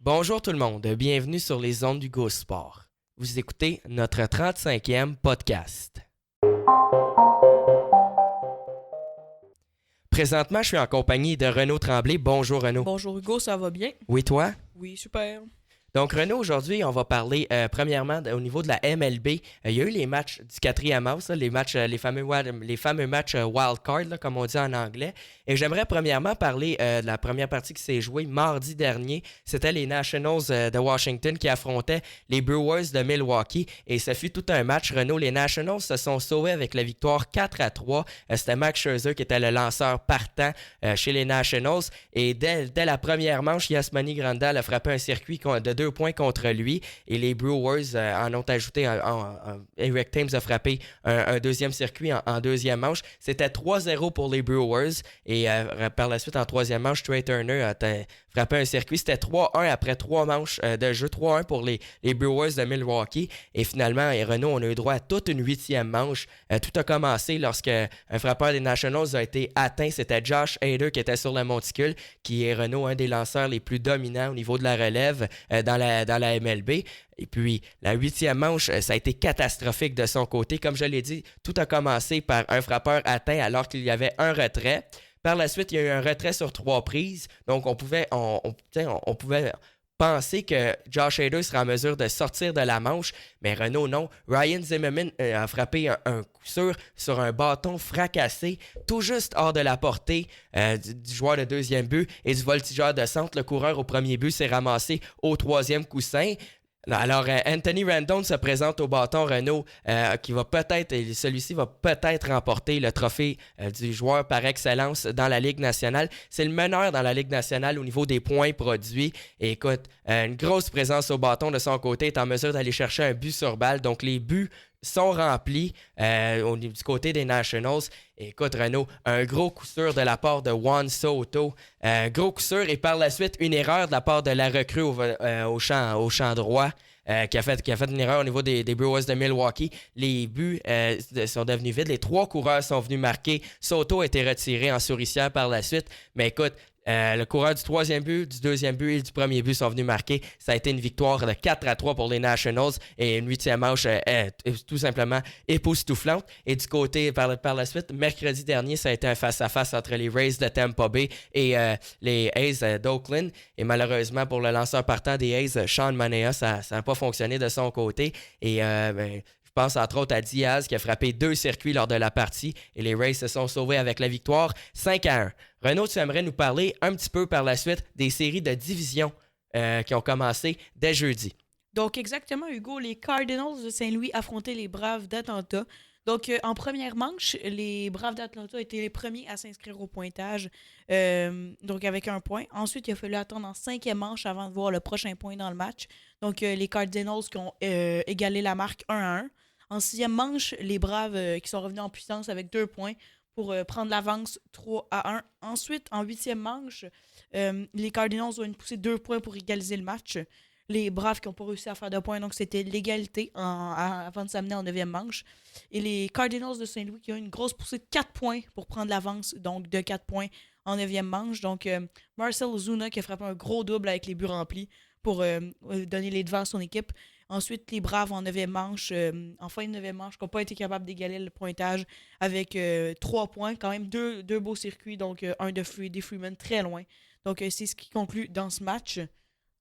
Bonjour tout le monde, bienvenue sur les ondes du Go Sport. Vous écoutez notre 35e podcast. Présentement, je suis en compagnie de Renaud Tremblay. Bonjour Renaud. Bonjour Hugo, ça va bien? Oui, toi? Oui, super. Donc Renaud, aujourd'hui, on va parler premièrement au niveau de la MLB. Il y a eu les matchs du 4e house, là, les fameux matchs wild card, là, comme on dit en anglais. Et j'aimerais premièrement parler de la première partie qui s'est jouée mardi dernier. C'était les Nationals de Washington qui affrontaient les Brewers de Milwaukee. Et ce fut tout un match, Renaud. Les Nationals se sont sauvés avec la victoire 4-3. C'était Max Scherzer qui était le lanceur partant chez les Nationals. Et dès la manche, Yasmani Grandal a frappé un circuit de 2 points contre lui et les Brewers en ont ajouté. Eric Thames a frappé un deuxième circuit en deuxième manche. C'était 3-0 pour les Brewers et par la suite en troisième manche, Trey Turner a frappé un circuit. C'était 3-1 après 3 manches de jeu. 3-1 pour les Brewers de Milwaukee et finalement, Renaud, on a eu droit à toute une 8e manche. Tout a commencé lorsque un frappeur des Nationals a été atteint. C'était Josh Hader qui était sur le monticule, qui est, Renaud, un des lanceurs les plus dominants au niveau de la relève dans la MLB. Et puis, la 8e manche, ça a été catastrophique de son côté. Comme je l'ai dit, tout a commencé par un frappeur atteint alors qu'il y avait un retrait. Par la suite, il y a eu un retrait sur 3 prises. Donc, on pouvait penser que Josh Hader serait en mesure de sortir de la manche, mais Renaud, non. Ryan Zimmerman a frappé un coup sûr sur un bâton fracassé, tout juste hors de la portée du joueur de deuxième but et du voltigeur de centre. Le coureur au premier but s'est ramassé au 3e coussin. Alors, Anthony Rendon se présente au bâton Renaud, celui-ci va peut-être remporter le trophée du joueur par excellence dans la Ligue nationale. C'est le meneur dans la Ligue nationale au niveau des points produits. Et écoute, une grosse présence au bâton de son côté, est en mesure d'aller chercher un but sur balle. Donc, les buts sont remplis du côté des Nationals. Et écoute, Renaud, un gros coup sûr de la part de Juan Soto. Gros coup sûr et par la suite, une erreur de la part de la recrue au champ droit. Qui a fait une erreur au niveau des Brewers de Milwaukee. Les buts sont devenus vides. Les 3 coureurs sont venus marquer. Soto a été retiré en souricière par la suite. Mais écoute, le coureur du 3e but, du 2e but et du 1er but sont venus marquer. Ça a été une victoire de 4-3 pour les Nationals et une 8e manche tout simplement époustouflante. Et du côté, par la suite, mercredi dernier, ça a été un face-à-face entre les Rays de Tampa Bay et les A's d'Oakland. Et malheureusement, pour le lanceur partant des A's, Sean Manaea, ça n'a pas fonctionné de son côté. Et je pense entre autres à Diaz qui a frappé 2 circuits lors de la partie et les Rays se sont sauvés avec la victoire 5-1. Renaud, tu aimerais nous parler un petit peu par la suite des séries de division qui ont commencé dès jeudi. Donc exactement Hugo, les Cardinals de Saint-Louis affrontaient les Braves d'Atlanta. Donc en première manche, les Braves d'Atlanta étaient les premiers à s'inscrire au pointage, donc avec 1 point. Ensuite, il a fallu attendre en 5e manche avant de voir le prochain point dans le match. Donc les Cardinals qui ont égalé la marque 1-1. En 6e manche, les Braves qui sont revenus en puissance avec 2 points pour prendre l'avance 3-1. Ensuite, en 8e manche, les Cardinals ont poussé 2 points pour égaliser le match. Les Braves qui n'ont pas réussi à faire de points, donc c'était l'égalité avant de s'amener en 9e manche. Et les Cardinals de Saint-Louis qui ont une grosse poussée de 4 points pour prendre l'avance, donc de 4 points en 9e manche. Donc Marcell Ozuna qui a frappé un gros double avec les buts remplis pour donner les devants à son équipe. Ensuite, les Braves en 9e manche, en fin de 9e manche, qui n'ont pas été capables d'égaler le pointage avec 3 points. Quand même deux beaux circuits, donc un de Freeman très loin. Donc, c'est ce qui conclut dans ce match.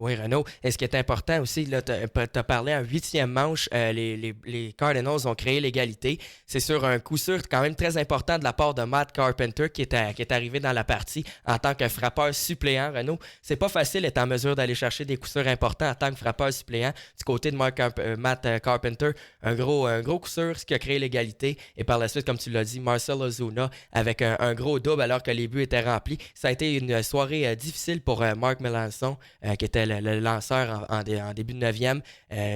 Oui, Renaud. Et ce qui est important aussi, tu as parlé en 8e manche, les Cardinals ont créé l'égalité. C'est sur un coup sûr quand même très important de la part de Matt Carpenter qui est arrivé dans la partie en tant que frappeur suppléant, Renaud. C'est pas facile d'être en mesure d'aller chercher des coups sûrs importants en tant que frappeur suppléant. Du côté de Matt Carpenter, un gros coup sûr, ce qui a créé l'égalité. Et par la suite, comme tu l'as dit, Marcell Ozuna avec un gros double alors que les buts étaient remplis. Ça a été une soirée difficile pour Mark Melancon qui était le lanceur en début de 9e,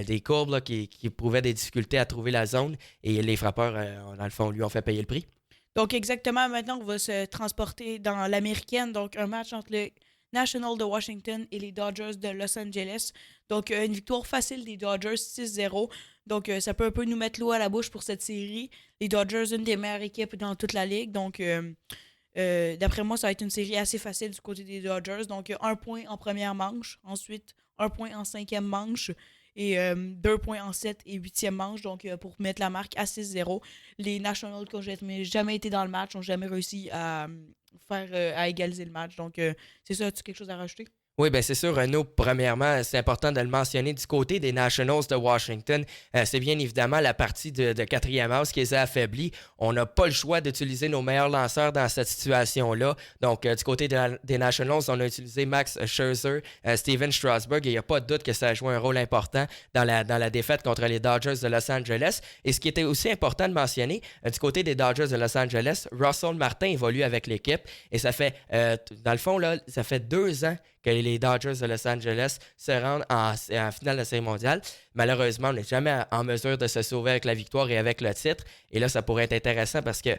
des courbes là, qui prouvaient des difficultés à trouver la zone et les frappeurs, dans le fond, lui ont fait payer le prix. Donc exactement, maintenant on va se transporter dans l'américaine, donc un match entre le National de Washington et les Dodgers de Los Angeles. Donc une victoire facile des Dodgers 6-0. Donc ça peut un peu nous mettre l'eau à la bouche pour cette série. Les Dodgers, une des meilleures équipes dans toute la ligue, donc d'après moi, ça va être une série assez facile du côté des Dodgers. Donc, 1 point en première manche. Ensuite, 1 point en 5e manche et 2 points en 7 et 8e manche. Donc, pour mettre la marque à 6-0. Les Nationals, qui n'ont jamais été dans le match, n'ont jamais réussi à égaliser le match. Donc, c'est ça, as-tu quelque chose à rajouter? Oui, bien c'est sûr, Renaud, premièrement, c'est important de le mentionner du côté des Nationals de Washington. C'est bien évidemment la partie de quatrième house qui les a affaiblis. On n'a pas le choix d'utiliser nos meilleurs lanceurs dans cette situation-là. Donc, du côté des Nationals, on a utilisé Max Scherzer, Steven Strasburg, et il n'y a pas de doute que ça a joué un rôle important dans la défaite contre les Dodgers de Los Angeles. Et ce qui était aussi important de mentionner, du côté des Dodgers de Los Angeles, Russell Martin évolue avec l'équipe, et ça fait, dans le fond, là, ça fait 2 ans que les Dodgers de Los Angeles se rendent en finale de la Série mondiale. Malheureusement, on n'est jamais en mesure de se sauver avec la victoire et avec le titre. Et là, ça pourrait être intéressant parce que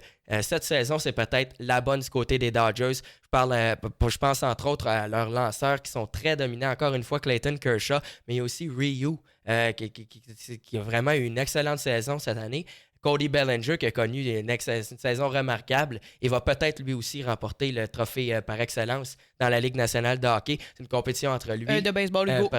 cette saison, c'est peut-être la bonne du côté des Dodgers. Je pense entre autres à leurs lanceurs qui sont très dominants. Encore une fois, Clayton Kershaw, mais il y a aussi Ryu qui a vraiment eu une excellente saison cette année. Cody Bellinger qui a connu une saison remarquable et va peut-être lui aussi remporter le trophée par excellence dans la Ligue nationale de hockey. C'est une compétition entre lui... de baseball, Hugo.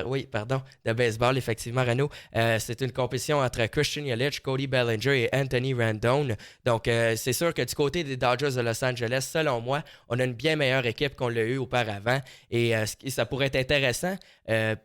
De baseball, effectivement, Renaud. C'est une compétition entre Christian Yelich, Cody Bellinger et Anthony Rendon. Donc, c'est sûr que du côté des Dodgers de Los Angeles, selon moi, on a une bien meilleure équipe qu'on l'a eu auparavant. Et ça pourrait être intéressant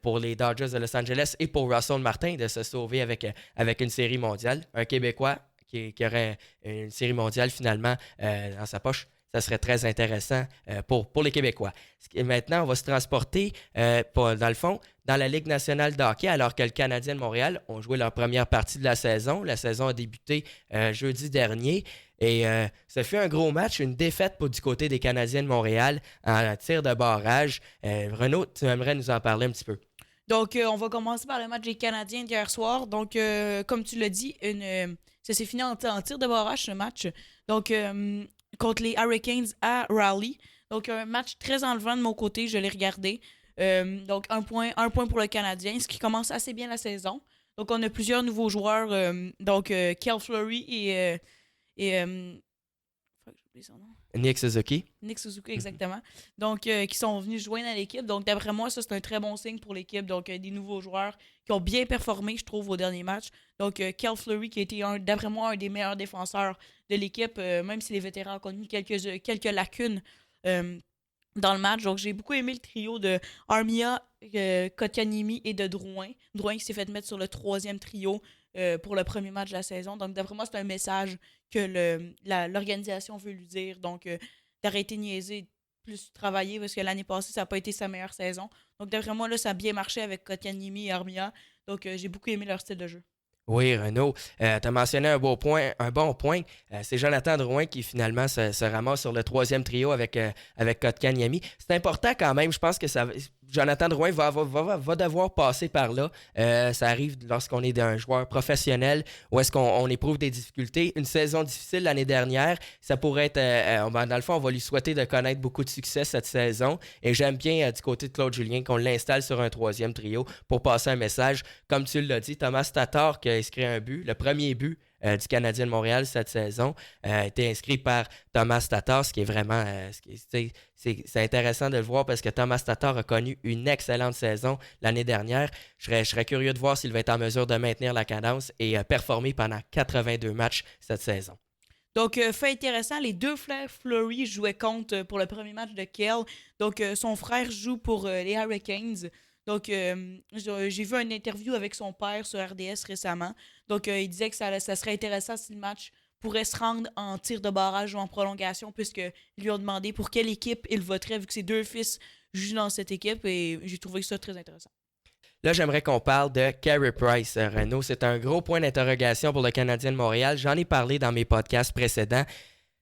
pour les Dodgers de Los Angeles et pour Russell Martin de se sauver avec une série mondiale. Un Québécois qui aurait une série mondiale finalement dans sa poche. Ça serait très intéressant pour les Québécois. Maintenant, on va se transporter, dans le fond, dans la Ligue nationale de hockey, alors que le Canadien de Montréal ont joué leur première partie de la saison. La saison a débuté jeudi dernier. Et ça fait un gros match, une défaite du côté des Canadiens de Montréal en tir de barrage. Renaud, tu aimerais nous en parler un petit peu? Donc, on va commencer par le match des Canadiens d'hier soir. Donc, comme tu l'as dit, ça s'est fini en tir de barrage, ce match. Donc, contre les Hurricanes à Raleigh. Donc, un match très enlevant de mon côté, je l'ai regardé. Donc, un point pour le Canadien, ce qui commence assez bien la saison. Donc, on a plusieurs nouveaux joueurs. Cal Fleury et j'ai oublié son nom. Nick Suzuki, exactement. Donc, qui sont venus joindre à l'équipe. Donc, d'après moi, ça, c'est un très bon signe pour l'équipe. Donc, des nouveaux joueurs qui ont bien performé, je trouve, au dernier match. Donc, Cal Fleury, qui a été, d'après moi, un des meilleurs défenseurs de l'équipe, même si les vétérans ont connu quelques lacunes dans le match. Donc, j'ai beaucoup aimé le trio de Armia, Kotkaniemi et de Drouin. Drouin qui s'est fait mettre sur le 3e trio pour le premier match de la saison. Donc, d'après moi, c'est un message que l'organisation veut lui dire. Donc, d'arrêter de niaiser, plus travailler, parce que l'année passée, ça n'a pas été sa meilleure saison. Donc, d'après moi, là, ça a bien marché avec Kotkaniemi et Armia. Donc, j'ai beaucoup aimé leur style de jeu. Oui, Renaud, tu as mentionné un bon point. C'est Jonathan Drouin qui finalement se ramasse sur le 3e trio avec Kotkaniemi. C'est important quand même, je pense que Jonathan Drouin va devoir passer par là. Ça arrive lorsqu'on est un joueur professionnel où est-ce qu'on éprouve des difficultés. Une saison difficile l'année dernière, ça pourrait être... dans le fond, on va lui souhaiter de connaître beaucoup de succès cette saison. Et j'aime bien du côté de Claude Julien qu'on l'installe sur un 3e trio pour passer un message. Comme tu l'as dit, Thomas Tatar qui a inscrit un but, le premier but du Canadien de Montréal cette saison a été inscrit par Thomas Tatar, ce qui est vraiment... c'est intéressant de le voir parce que Thomas Tatar a connu une excellente saison l'année dernière. Je serais curieux de voir s'il va être en mesure de maintenir la cadence et performer pendant 82 matchs cette saison. Donc, fait intéressant, les deux frères Fleury jouaient contre pour le premier match de Kel. Donc, son frère joue pour les Hurricanes. Donc, j'ai vu une interview avec son père sur RDS récemment. Donc, il disait que ça serait intéressant si le match pourrait se rendre en tir de barrage ou en prolongation, puisqu'ils lui ont demandé pour quelle équipe il voterait, vu que ses 2 fils jouent dans cette équipe, et j'ai trouvé ça très intéressant. Là, j'aimerais qu'on parle de Carey Price, Renaud. C'est un gros point d'interrogation pour le Canadien de Montréal. J'en ai parlé dans mes podcasts précédents.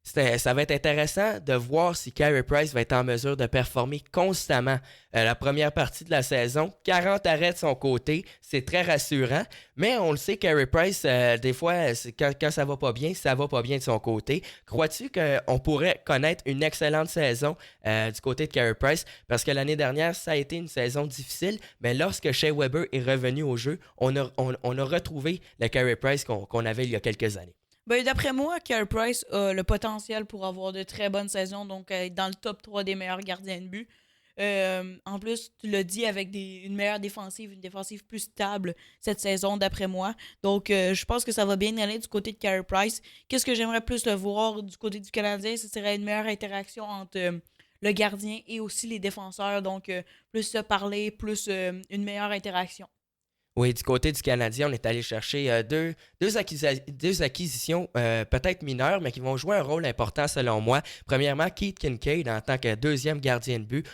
Ça va être intéressant de voir si Carey Price va être en mesure de performer constamment. La première partie de la saison, 40 arrêts de son côté, c'est très rassurant. Mais on le sait, Carey Price, des fois, quand ça va pas bien de son côté. Crois-tu qu'on pourrait connaître une excellente saison du côté de Carey Price? Parce que l'année dernière, ça a été une saison difficile, mais lorsque Shea Weber est revenu au jeu, on a retrouvé le Carey Price qu'on avait il y a quelques années. Ben, d'après moi, Carey Price a le potentiel pour avoir de très bonnes saisons, donc être dans le top 3 des meilleurs gardiens de but. En plus, tu l'as dit, avec une meilleure défensive, une défensive plus stable cette saison, d'après moi. Donc, je pense que ça va bien aller du côté de Carey Price. Qu'est-ce que j'aimerais plus le voir du côté du Canadien? Ce serait une meilleure interaction entre le gardien et aussi les défenseurs. Donc, plus se parler, plus une meilleure interaction. Oui, du côté du Canadien, on est allé chercher deux acquisitions peut-être mineures, mais qui vont jouer un rôle important selon moi. Premièrement, Keith Kincaid en tant que deuxième gardien de but.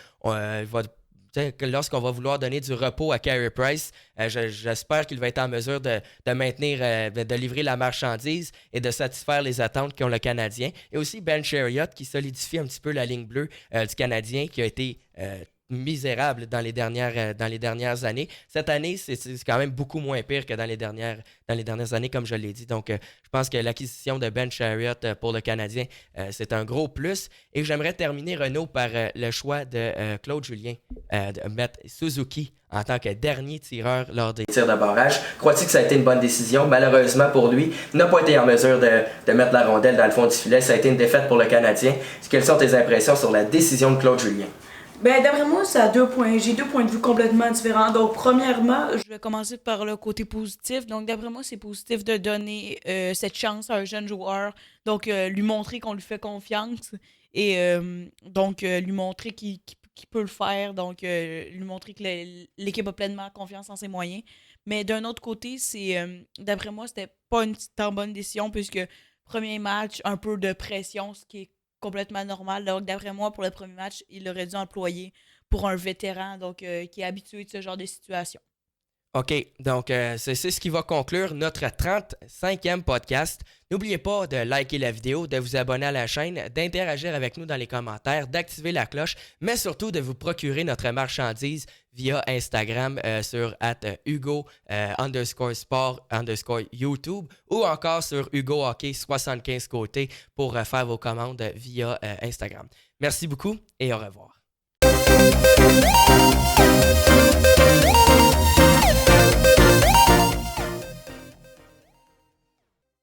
Lorsqu'on va vouloir donner du repos à Carey Price, j'espère qu'il va être en mesure de maintenir, de livrer la marchandise et de satisfaire les attentes qu'ont le Canadien. Et aussi Ben Chariot qui solidifie un petit peu la ligne bleue du Canadien qui a été misérable dans les dernières années. Cette année, c'est quand même beaucoup moins pire que dans les dernières années, comme je l'ai dit. Donc, je pense que l'acquisition de Ben Chariot pour le Canadien, c'est un gros plus. Et j'aimerais terminer, Renaud, par le choix de Claude Julien de mettre Suzuki en tant que dernier tireur lors des tirs de barrage. Crois-tu que ça a été une bonne décision? Malheureusement pour lui, il n'a pas été en mesure de mettre la rondelle dans le fond du filet. Ça a été une défaite pour le Canadien. Quelles sont tes impressions sur la décision de Claude Julien? Ben, d'après moi, ça a 2 points. J'ai 2 points de vue complètement différents. Donc, premièrement, je vais commencer par le côté positif. Donc, d'après moi, c'est positif de donner cette chance à un jeune joueur. Donc, lui montrer qu'on lui fait confiance. Et donc, lui montrer qu'il peut le faire. Donc, lui montrer que l'équipe a pleinement confiance en ses moyens. Mais d'un autre côté, d'après moi, c'était pas une tant bonne décision puisque premier match, un peu de pression, ce qui est complètement normal. Donc, d'après moi, pour le premier match, il aurait dû employer pour un vétéran donc qui est habitué de ce genre de situation. OK, donc c'est ce qui va conclure notre 35e podcast. N'oubliez pas de liker la vidéo, de vous abonner à la chaîne, d'interagir avec nous dans les commentaires, d'activer la cloche, mais surtout de vous procurer notre marchandise via Instagram sur @Hugo_Sport_YouTube ou encore sur Hugo Hockey 75 côtés pour faire vos commandes via Instagram. Merci beaucoup et au revoir.